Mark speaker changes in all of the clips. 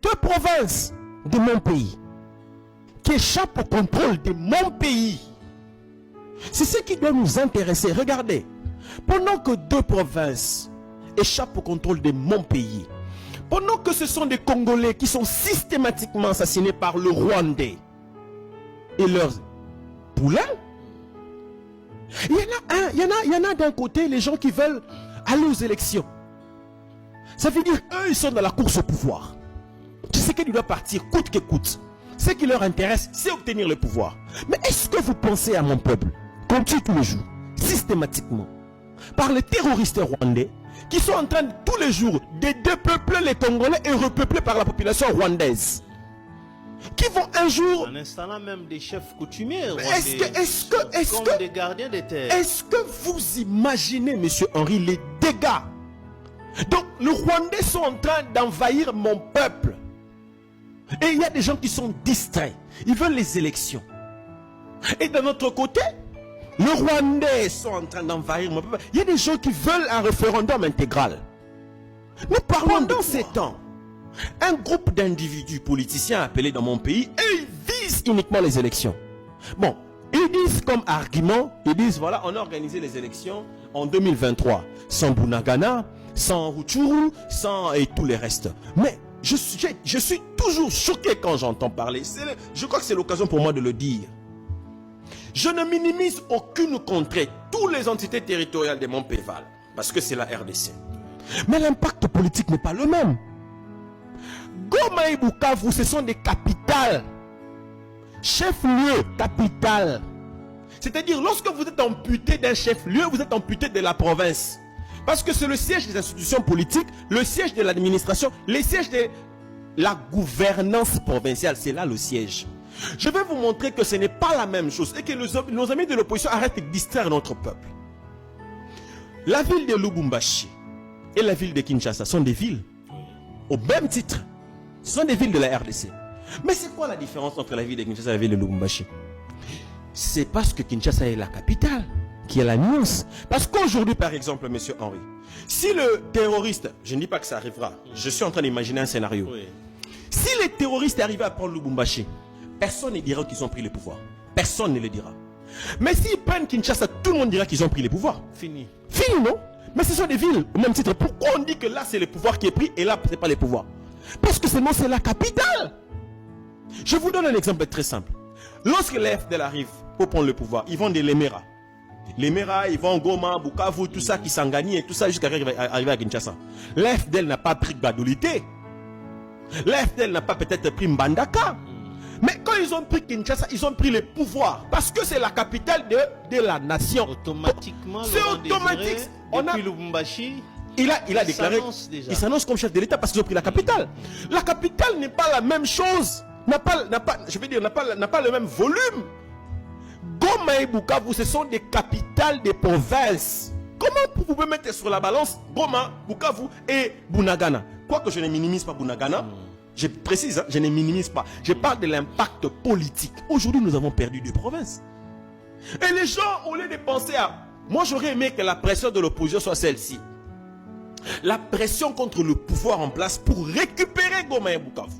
Speaker 1: deux provinces de mon pays qui échappent au contrôle de mon pays. C'est ce qui doit nous intéresser. Regardez, pendant que deux provinces échappent au contrôle de mon pays, pendant que ce sont des Congolais qui sont systématiquement assassinés par le Rwandais et leurs poulains, il y en a d'un côté les gens qui veulent aller aux élections. Ça veut dire eux ils sont dans la course au pouvoir. Tu sais qu'ils doivent partir coûte que coûte. Ce qui leur intéresse, c'est obtenir le pouvoir. Mais est-ce que vous pensez à mon peuple qu'on tue tous les jours, systématiquement, par les terroristes rwandais qui sont en train tous les jours de dépeupler les Congolais et repeupler par la population rwandaise, qui vont un jour
Speaker 2: en installant même des chefs coutumiers
Speaker 1: comme
Speaker 2: des gardiens des terres.
Speaker 1: Est-ce que vous imaginez, monsieur Henri, les dégâts? Donc les Rwandais sont en train d'envahir mon peuple. Et il y a des gens qui sont distraits. Ils veulent les élections. Et d'un autre côté, les Rwandais sont en train d'envahir mon peuple. Il y a des gens qui veulent un référendum intégral. Nous parlons dans ces temps. Un groupe d'individus politiciens appelés dans mon pays, et ils visent uniquement les élections. Bon, ils disent comme argument, ils disent voilà, on a organisé les élections en 2023, sans Bunagana, sans Rutshuru, sans et tous les restes. Mais je suis toujours choqué quand j'entends parler. Je crois que c'est l'occasion pour moi de le dire. Je ne minimise aucune contrée, toutes les entités territoriales de mon pays valent, parce que c'est la RDC. Mais l'impact politique n'est pas le même. Goma et Bukavu, ce sont des capitales. Chef-lieu, capitale. C'est-à-dire, lorsque vous êtes amputé d'un chef-lieu, vous êtes amputé de la province. Parce que c'est le siège des institutions politiques, le siège de l'administration, le siège de la gouvernance provinciale. C'est là le siège. Je vais vous montrer que ce n'est pas la même chose et que nos amis de l'opposition arrêtent de distraire notre peuple. La ville de Lubumbashi et la ville de Kinshasa sont des villes au même titre. Ce sont des villes de la RDC. Mais c'est quoi la différence entre la ville de Kinshasa et la ville de Lubumbashi? C'est parce que Kinshasa est la capitale qui est la nuance. Parce qu'aujourd'hui, par exemple, monsieur Henri, si le terroriste, je ne dis pas que ça arrivera, je suis en train d'imaginer un scénario. Oui. Si les terroristes arrivaient à prendre Lubumbashi, personne ne dira qu'ils ont pris le pouvoir. Personne ne le dira. Mais s'ils prennent Kinshasa, tout le monde dira qu'ils ont pris le pouvoir.
Speaker 2: Fini.
Speaker 1: Fini, non? Mais ce sont des villes au même titre. Pourquoi on dit que là c'est le pouvoir qui est pris et là c'est pas le pouvoir? Parce que seulement c'est la capitale. Je vous donne un exemple très simple. Lorsque les FDL arrivent pour prendre le pouvoir, ils vont de l'Emera. L'Emera, ils vont Goma, Bukavu, tout ça qui s'engagent et tout ça jusqu'à arriver à Kinshasa. L'FDL n'a pas pris Badolité. L'FDL n'a pas peut-être pris Mbandaka. Mais quand ils ont pris Kinshasa, ils ont pris le pouvoir. Parce que c'est la capitale de la nation.
Speaker 2: Automatiquement,
Speaker 1: c'est automatique.
Speaker 2: Depuis Lubumbashi,
Speaker 1: il a déclaré, il s'annonce comme chef de l'État parce qu'ils ont pris la capitale. La capitale n'est pas la même chose. N'a pas le même volume. Goma et Bukavu, ce sont des capitales des provinces. Comment vous pouvez mettre sur la balance Goma, Bukavu et Bunagana? Quoique je ne minimise pas Bunagana. Je précise, hein, je ne minimise pas. Je parle de l'impact politique. Aujourd'hui, nous avons perdu deux provinces. Et les gens, au lieu de penser à... Moi, j'aurais aimé que la pression de l'opposition soit celle-ci. La pression contre le pouvoir en place pour récupérer Goma et Bukavu.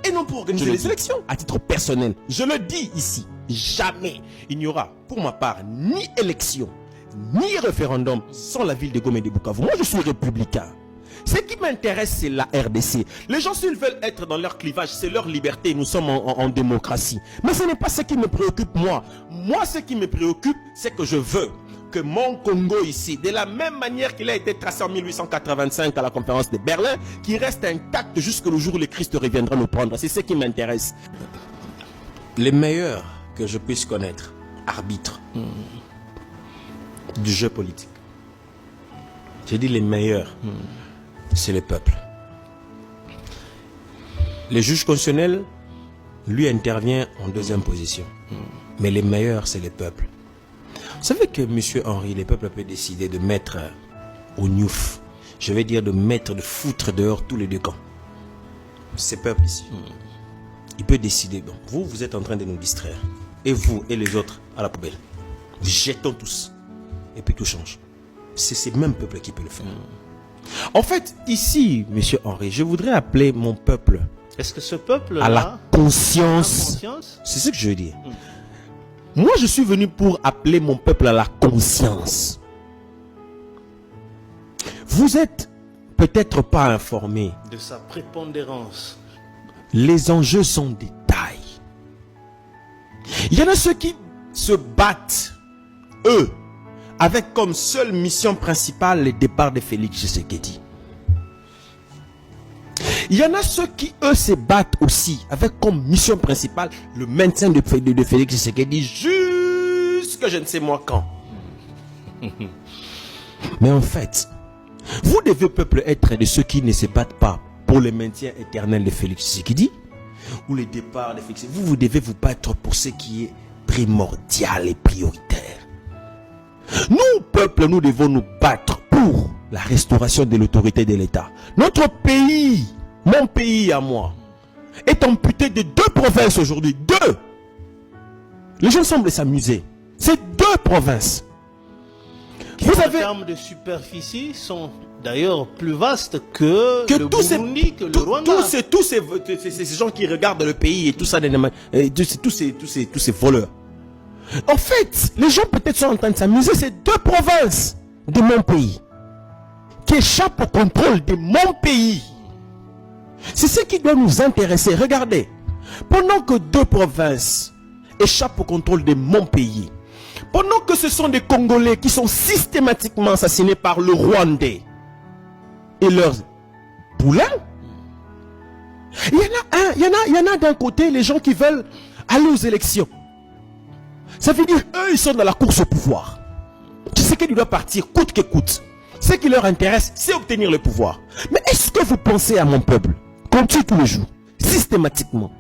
Speaker 1: Et non pour organiser les élections. À titre personnel, je le dis ici, jamais il n'y aura, pour ma part, ni élection, ni référendum sans la ville de Goma et de Bukavu. Moi, je suis républicain. Ce qui m'intéresse, c'est la RDC. Les gens, s'ils veulent être dans leur clivage, c'est leur liberté. Nous sommes en démocratie. Mais ce n'est pas ce qui me préoccupe, moi. Moi, ce qui me préoccupe, c'est que je veux que mon Congo ici, de la même manière qu'il a été tracé en 1885 à la conférence de Berlin, qui reste intact jusqu'au jour où le Christ reviendra nous prendre. C'est ce qui m'intéresse. Les meilleurs que je puisse connaître, arbitres du jeu politique. J'ai dit les meilleurs. C'est le peuple. Le juge constitutionnel, lui, intervient en deuxième position. Mais les meilleurs, c'est le peuple. Vous savez que, monsieur Henri, le peuple peut décider de mettre au niouf, je vais dire de mettre, de foutre dehors tous les deux camps. Ce peuple ici. Il peut décider. Bon, vous êtes en train de nous distraire. Et vous et les autres à la poubelle. Jetons tous. Et puis tout change. C'est ce même peuple qui peut le faire. En fait, ici, Monsieur Henri, je voudrais appeler mon peuple
Speaker 2: Est-ce que ce peuple-là
Speaker 1: à la conscience.
Speaker 2: conscience?
Speaker 1: C'est ce que je veux dire. Moi, je suis venu pour appeler mon peuple à la conscience. Vous êtes peut-être pas informés.
Speaker 2: De sa prépondérance.
Speaker 1: Les enjeux sont des tailles. Il y en a ceux qui se battent, eux, avec comme seule mission principale le départ de Félix Tshisekedi. Il y en a ceux qui, eux, se battent aussi avec comme mission principale le maintien de Félix Tshisekedi jusqu'à je ne sais moi quand. Mais en fait, vous devez, peuple, être de ceux qui ne se battent pas pour le maintien éternel de Félix Tshisekedi ou le départ de Félix. Vous devez vous battre pour ce qui est primordial et prioritaire. Nous, peuple, nous devons nous battre pour la restauration de l'autorité de l'État. Notre pays, mon pays à moi, est amputé de 2 provinces aujourd'hui. 2. Les gens semblent s'amuser. C'est 2 provinces. Vous
Speaker 2: En
Speaker 1: avez
Speaker 2: termes de superficie, sont d'ailleurs plus vastes que le
Speaker 1: tous ces,
Speaker 2: Burundi, que le Rwanda.
Speaker 1: tous ces gens qui regardent le pays et tout ça, tous ces voleurs. En fait, les gens peut-être sont en train de s'amuser. C'est 2 provinces de mon pays qui échappent au contrôle de mon pays. C'est ce qui doit nous intéresser. Regardez, pendant que 2 provinces échappent au contrôle de mon pays, pendant que ce sont des Congolais qui sont systématiquement assassinés par le Rwandais et leurs poulains, il y en a d'un côté les gens qui veulent aller aux élections. Ça veut dire eux ils sont dans la course au pouvoir. Tu sais qu'il doit partir coûte que coûte. Ce qui leur intéresse, c'est obtenir le pouvoir. Mais est-ce que vous pensez à mon peuple qu'on tue tous les jours, systématiquement,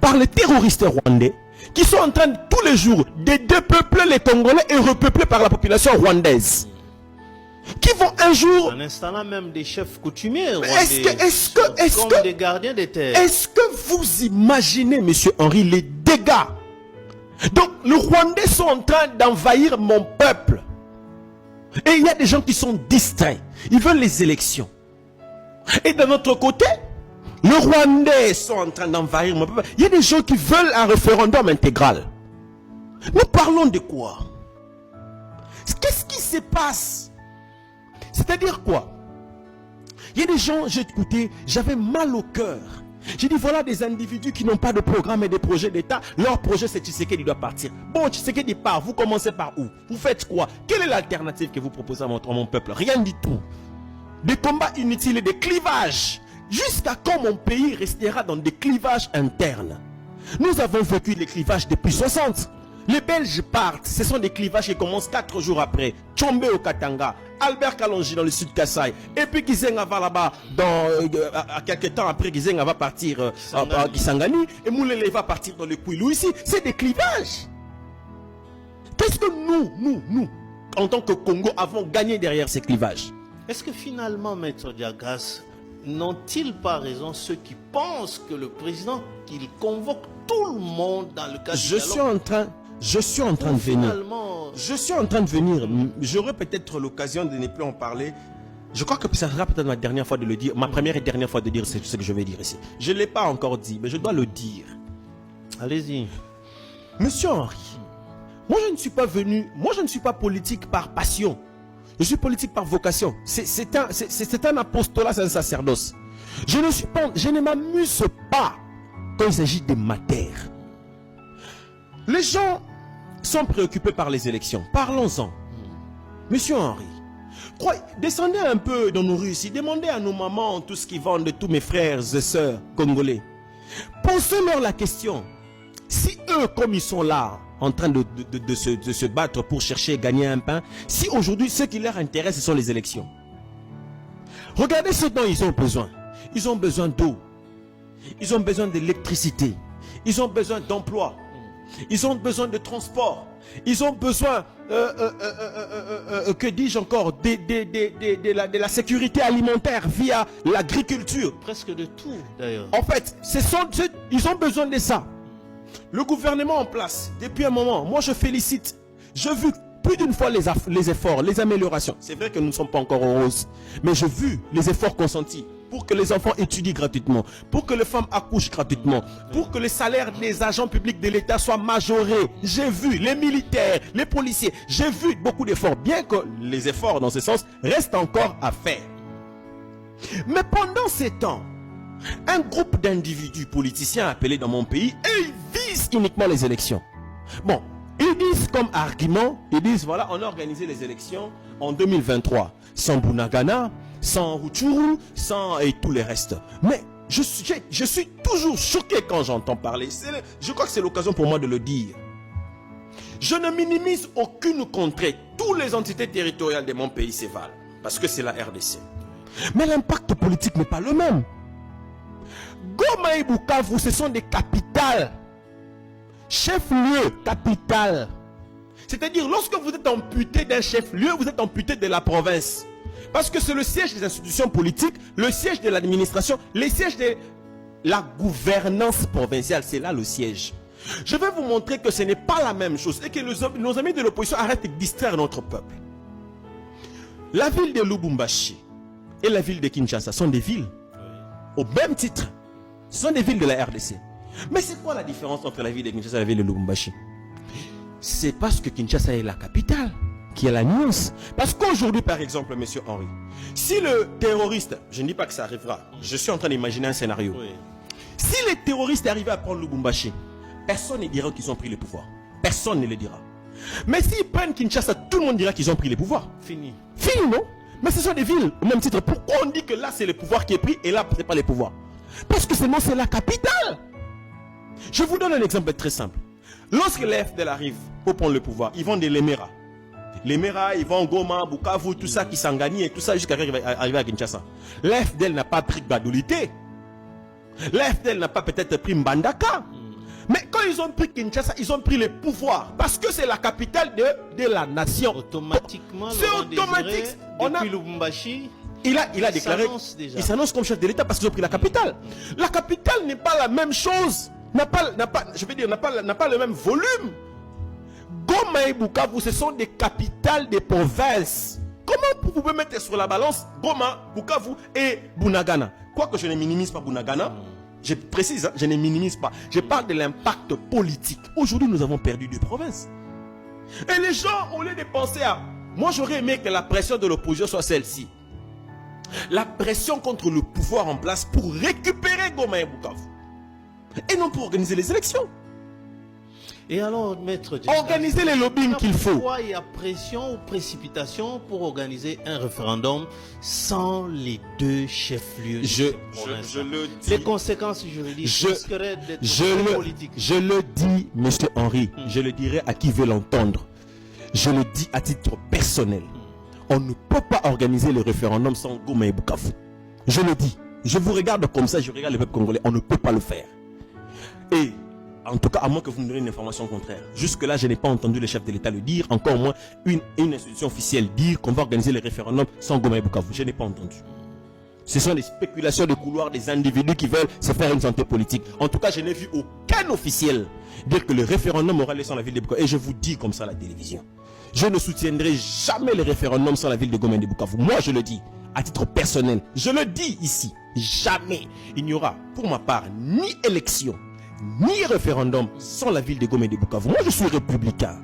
Speaker 1: par les terroristes rwandais qui sont en train de, tous les jours de dépeupler les Congolais et repeupler par la population rwandaise, qui vont un jour...
Speaker 2: En installant même des chefs coutumiers
Speaker 1: Est-ce
Speaker 2: comme des gardiens des terres.
Speaker 1: Est-ce que vous imaginez, Monsieur Henri, les dégâts? Donc, les Rwandais sont en train d'envahir mon peuple. Et il y a des gens qui sont distraits. Ils veulent les élections. Et de notre côté, les Rwandais sont en train d'envahir mon peuple. Il y a des gens qui veulent un référendum intégral. Nous parlons de quoi? Qu'est-ce qui se passe? C'est-à-dire quoi? Il y a des gens, j'ai écouté, j'avais mal au cœur. J'ai dit voilà des individus qui n'ont pas de programme et de projet d'État. Leur projet c'est Tshisekedi doit partir. Bon, Tshisekedi part, vous commencez par où? Vous faites quoi? Quelle est l'alternative que vous proposez à mon peuple? Rien du tout. Des combats inutiles et des clivages. Jusqu'à quand mon pays restera dans des clivages internes? Nous avons vécu les clivages depuis 60. Les Belges partent, ce sont des clivages qui commencent 4 jours après. Tchombe au Katanga, Albert Kalonji dans le sud Kassai, et puis Gizenga va là-bas, à quelques temps après Gizenga va partir à Kisangani, et Moulele va partir dans le Kouilou ici. C'est des clivages. Qu'est-ce que nous, en tant que Congo, avons gagné derrière ces clivages?
Speaker 2: Est-ce que finalement, Maître Diagas, n'ont-ils pas raison ceux qui pensent que le président, qu'il convoque tout le monde dans le cadre du dialogue?
Speaker 1: Je suis en train de venir.
Speaker 2: Finalement...
Speaker 1: Je suis en train de venir. J'aurai peut-être l'occasion de ne plus en parler. Je crois que ça sera peut-être ma dernière fois de le dire. Ma première et dernière fois de dire ce que je vais dire ici. Je ne l'ai pas encore dit, mais je dois le dire.
Speaker 2: Allez-y.
Speaker 1: Monsieur Henri, moi je ne suis pas venu, moi je ne suis pas politique par passion. Je suis politique par vocation. C'est un apostolat, c'est un sacerdoce. Je ne m'amuse pas quand il s'agit de matière. Les gens sont préoccupés par les élections. Parlons-en. Monsieur Henri, descendez un peu dans nos rues ici. Demandez à nos mamans tout ce qu'ils vendent de tous mes frères et sœurs congolais. Posez-leur la question. Si eux, comme ils sont là, en train de se battre pour chercher à gagner un pain, si aujourd'hui, ce qui leur intéresse, ce sont les élections. Regardez ce dont ils ont besoin. Ils ont besoin d'eau. Ils ont besoin d'électricité. Ils ont besoin d'emploi. Ils ont besoin de transport. Ils ont besoin, que dis-je encore, de la sécurité alimentaire via l'agriculture.
Speaker 2: Presque de tout, d'ailleurs.
Speaker 1: En fait, ils ont besoin de ça. Le gouvernement en place, depuis un moment, moi je félicite. J'ai vu plus d'une fois les efforts, les améliorations. C'est vrai que nous ne sommes pas encore heureuses, mais j'ai vu les efforts consentis pour que les enfants étudient gratuitement, pour que les femmes accouchent gratuitement, pour que les salaires des agents publics de l'État soient majorés. J'ai vu les militaires, les policiers, j'ai vu beaucoup d'efforts, bien que les efforts dans ce sens restent encore à faire. Mais pendant ces temps, un groupe d'individus politiciens appelés dans mon pays, et ils visent uniquement les élections. Bon, ils disent comme argument, ils disent voilà, on a organisé les élections en 2023, sans Bunagana, sans Rutshuru, sans et tous les restes. Mais je suis toujours choqué quand j'entends parler. Je crois que c'est l'occasion pour moi de le dire. Je ne minimise aucune contrée. Toutes les entités territoriales de mon pays s'évalent, parce que c'est la RDC. Mais l'impact politique n'est pas le même. Goma et Bukavu, ce sont des capitales. Chef-lieu, capitale. C'est-à-dire, lorsque vous êtes amputé d'un chef-lieu, vous êtes amputé de la province. Parce que c'est le siège des institutions politiques, le siège de l'administration, le siège de la gouvernance provinciale. C'est là le siège. Je vais vous montrer que ce n'est pas la même chose et que nos amis de l'opposition arrêtent de distraire notre peuple. La ville de Lubumbashi et la ville de Kinshasa sont des villes au même titre. Ce sont des villes de la RDC. Mais c'est quoi la différence entre la ville de Kinshasa et la ville de Lubumbashi? C'est parce que Kinshasa est la capitale qui est la nuance. Parce qu'aujourd'hui, par exemple, monsieur Henri, si le terroriste, je ne dis pas que ça arrivera, je suis en train d'imaginer un scénario. Oui. Si les terroristes arrivaient à prendre Lubumbashi, personne ne dira qu'ils ont pris le pouvoir. Personne ne le dira. Mais s'ils prennent Kinshasa, tout le monde dira qu'ils ont pris le pouvoir.
Speaker 2: Fini.
Speaker 1: Fini, non? Mais ce sont des villes au même titre. Pourquoi on dit que là c'est le pouvoir qui est pris et là ce n'est pas le pouvoir? Parce que seulement c'est la capitale. Je vous donne un exemple très simple. Lorsque les FDL arrivent pour prendre le pouvoir, ils vont de l'Emera. L'Emera, ils vont Goma, Bukavu, tout ça qui s'enganie et tout ça jusqu'à arriver à Kinshasa. L'FDL n'a pas pris Badolité. L'FDL n'a pas peut-être pris Mbandaka. Mais quand ils ont pris Kinshasa, ils ont pris le pouvoir. Parce que c'est la capitale de la nation.
Speaker 2: Automatiquement,
Speaker 1: c'est automatique.
Speaker 2: Depuis Lubumbashi,
Speaker 1: il a déclaré, il s'annonce comme chef de l'État parce qu'ils ont pris la capitale. La capitale n'est pas la même chose. N'a pas le même volume. Goma et Bukavu, ce sont des capitales des provinces. Comment vous pouvez mettre sur la balance Goma, Bukavu et Bunagana? Quoique je ne minimise pas Bunagana, je précise, je ne minimise pas. Je parle de l'impact politique. Aujourd'hui, nous avons perdu 2 provinces. Et les gens, au lieu de penser à... Moi, j'aurais aimé que la pression de l'opposition soit celle-ci. La pression contre le pouvoir en place pour récupérer Goma et Bukavu. Et non pour organiser les élections.
Speaker 2: Et alors, maître,
Speaker 1: organiser les lobbying qu'il faut.
Speaker 2: Pourquoi il y a pression ou précipitation pour organiser un référendum sans les 2 chefs-lieux?
Speaker 1: Je le dis.
Speaker 2: Les conséquences juridiques risqueraient d'être politiques.
Speaker 1: Je le dis, monsieur Henri, je le dirai à qui veut l'entendre. Je le dis à titre personnel. On ne peut pas organiser le référendum sans Goma et Bukavu. Je le dis. Je vous regarde comme ça, je regarde le peuple congolais. On ne peut pas le faire. Et en tout cas, à moins que vous me donniez une information contraire. Jusque-là, je n'ai pas entendu le chef de l'État le dire. Encore moins une institution officielle dire qu'on va organiser le référendum sans Goma et Bukavu. Je n'ai pas entendu. Ce sont des spéculations de couloir des individus qui veulent se faire une santé politique. En tout cas, je n'ai vu aucun officiel dire que le référendum aura lieu sans la ville de Bukavu. Et je vous dis comme ça à la télévision. Je ne soutiendrai jamais le référendum sans la ville de Goma et de Bukavu. Moi, je le dis, à titre personnel. Je le dis ici. Jamais. Il n'y aura, pour ma part, ni élection, ni référendum sans la ville de Goma et de Bukavu. Moi, je suis républicain.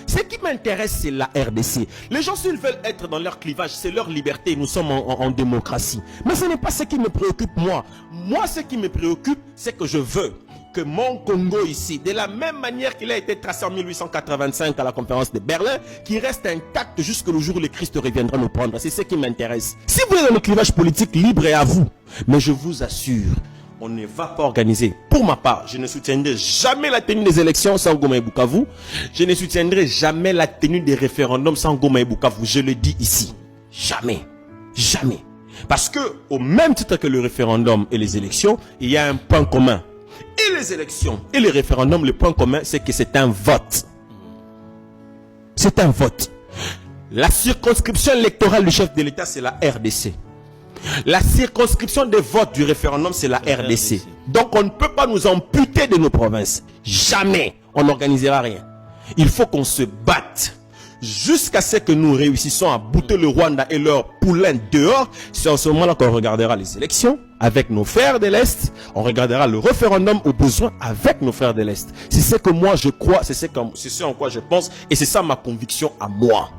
Speaker 1: Ce qui m'intéresse, c'est la RDC. Les gens, s'ils veulent être dans leur clivage, c'est leur liberté. Nous sommes en démocratie. Mais ce n'est pas ce qui me préoccupe, moi. Moi, ce qui me préoccupe, c'est que je veux que mon Congo ici, de la même manière qu'il a été tracé en 1885 à la conférence de Berlin, qui reste intact jusqu'au jour où le Christ reviendra nous prendre. C'est ce qui m'intéresse. Si vous êtes dans le clivage politique, libre et à vous. Mais je vous assure, on ne va pas organiser. Pour ma part, je ne soutiendrai jamais la tenue des élections sans Goma et Bukavu. Je ne soutiendrai jamais la tenue des référendums sans Goma et Bukavu. Je le dis ici. Jamais. Jamais. Parce que, au même titre que le référendum et les élections, il y a un point commun. Et les élections et les référendums, le point commun, c'est que c'est un vote. C'est un vote. La circonscription électorale du chef de l'État, c'est la RDC. La circonscription de vote du référendum, c'est la RDC. Donc, on ne peut pas nous amputer de nos provinces. Jamais. On n'organisera rien. Il faut qu'on se batte jusqu'à ce que nous réussissons à bouter le Rwanda et leurs poulains dehors. C'est en ce moment-là qu'on regardera les élections avec nos frères de l'Est. On regardera le référendum au besoin avec nos frères de l'Est. C'est ce que moi je crois, c'est ce en quoi je pense et c'est ça ma conviction à moi.